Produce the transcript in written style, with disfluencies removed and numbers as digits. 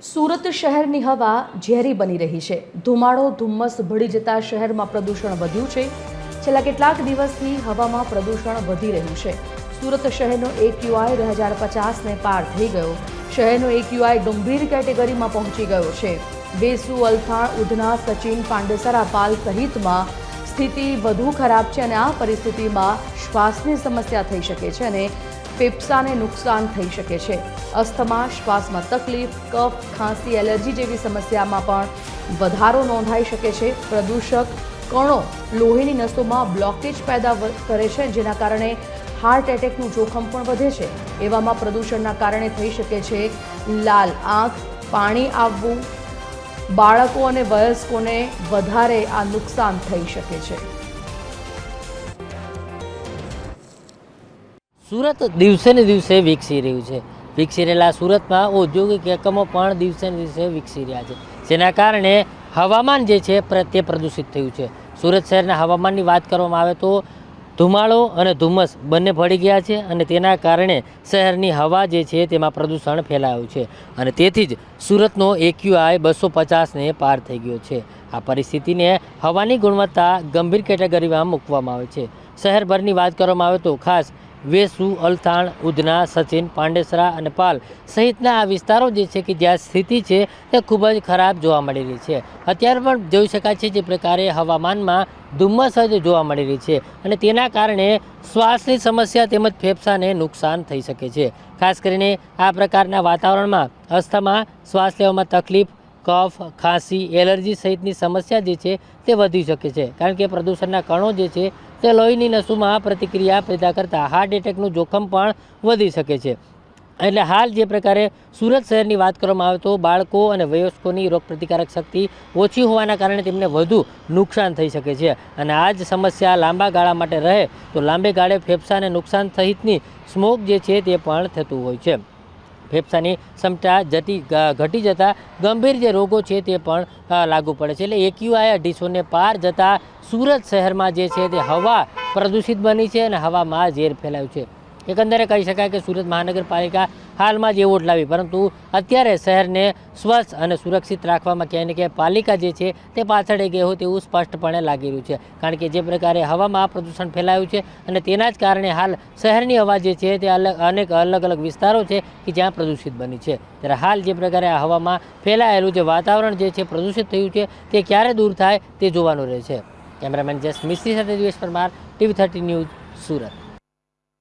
સુરત શહેરની હવા ઝેરી બની રહી છે। ધુમાડો ધુમ્મસ ભળી જતા શહેરમાં પ્રદૂષણ વધ્યું છે। છેલ્લા કેટલાક દિવસથી હવામાં પ્રદૂષણ વધી રહ્યું છે। સુરત શહેરનો AQI 2050ને પાર થઈ ગયો। શહેરનો AQI ગંભીર કેટેગરીમાં પહોંચી ગયો છે। વેસુ, અલથાણ, ઉધના, સચિન, પાંડેસરા, પાલ સહિતમાં સ્થિતિ વધુ ખરાબ છે અને આ પરિસ્થિતિમાં શ્વાસની સમસ્યા થઈ શકે છે અને ફેફસાને નુકસાન થઈ શકે છે। અસ્થમા, શ્વાસમાં તકલીફ, કફ, ખાંસી, એલર્જી જેવી સમસ્યામાં પણ વધારો નોંધાઈ શકે છે। પ્રદૂષક કણો લોહીની નસોમાં બ્લોકેજ પેદા કરે છે, જેના કારણે હાર્ટ એટેકનું જોખમ પણ વધે છે। એવામાં પ્રદૂષણના કારણે થઈ શકે છે લાલ આંખ, પાણી આવવું। બાળકો અને વયસ્કોને વધારે આ નુકસાન થઈ શકે છે। સુરત દિવસે ને દિવસે વિકસી રહ્યું છે। વિકસી રહેલા સુરતમાં ઔદ્યોગિક એકમો પણ દિવસે ને દિવસે વિકસી રહ્યા છે, જેના કારણે હવામાન જે છે તે પ્રદૂષિત થયું છે। સુરત શહેરના હવામાનની વાત કરવામાં આવે તો ધુમાડો અને ધુમ્મસ બંને ભળી ગયા છે અને તેના કારણે શહેરની હવા જે છે તેમાં પ્રદૂષણ ફેલાયું છે અને તેથી જ સુરતનો AQI 250ને પાર થઈ ગયો છે। આ પરિસ્થિતિને હવાની ગુણવત્તા ગંભીર કેટેગરીમાં મૂકવામાં આવે છે। શહેરભરની વાત કરવામાં આવે તો ખાસ વેસુ, અલથાણ, ઉધના, સચિન, પાંડેસરા અને પાલ સહિતના આ વિસ્તારો જે છે કે જ્યાં સ્થિતિ છે તે ખૂબ જ ખરાબ જોવા મળી રહી છે। અત્યારે પણ જોઈ શકાય છે જે પ્રકારે હવામાનમાં ધુમ્મસ જ જોવા મળી રહી છે અને તેના કારણે શ્વાસની સમસ્યા તેમજ ફેફસાને નુકસાન થઈ શકે છે। ખાસ કરીને આ પ્રકારના વાતાવરણમાં અસ્થમા, શ્વાસ લેવામાં તકલીફ, કફ, ખાંસી, એલર્જી સહિતની સમસ્યા જે છે તે વધી શકે છે, કારણ કે પ્રદૂષણના કણો જે છે તે લોહીની નસોમાં પ્રતિક્રિયા પેદા કરતા હાર્ટ એટેકનું જોખમ પણ વધી શકે છે। એટલે હાલ જે પ્રકારે સુરત શહેરની વાત કરવામાં આવે તો બાળકો અને વયસ્કોની રોગપ્રતિકારક શક્તિ ઓછી હોવાના કારણે તેમને વધુ નુકસાન થઈ શકે છે અને આ જ સમસ્યા લાંબા ગાળા માટે રહે તો લાંબે ગાળે ફેફસાને નુકસાન સહિતની સ્મોક જે છે તે પણ થતું હોય છે। ફેફસાની ક્ષમતા ઘટી જતાં ગંભીર જે રોગો છે તે પણ લાગુ પડે છે। એટલે AQI 250ને પાર જતાં સુરત શહેરમાં જે છે તે હવા પ્રદૂષિત બની છે અને હવામાં ઝેર ફેલાયું છે। એકંદરે કહી શકાય કે સુરત મહાનગરપાલિકા હાલમાં જ એવોર્ડ લાવી, પરંતુ અત્યારે શહેરને સ્વચ્છ અને સુરક્ષિત રાખવામાં ક્યાંય ને ક્યાંય પાલિકા જે છે તે પાછળ ગઈ હોય તેવું સ્પષ્ટપણે લાગી રહ્યું છે, કારણ કે જે પ્રકારે હવામાં પ્રદૂષણ ફેલાયું છે અને તેના જ કારણે હાલ શહેરની હવા જે છે તે અનેક અલગ અલગ વિસ્તારો છે કે જ્યાં પ્રદૂષિત બની છે। ત્યારે હાલ જે પ્રકારે આ હવામાં ફેલાયેલું જે વાતાવરણ જે છે પ્રદૂષિત થયું છે તે ક્યારે દૂર થાય તે જોવાનું રહે છે। કેમેરામેન જસ મિસ્ત્રી સાથે દિવેશ પરમાર, TV30 ન્યૂઝ, સુરત।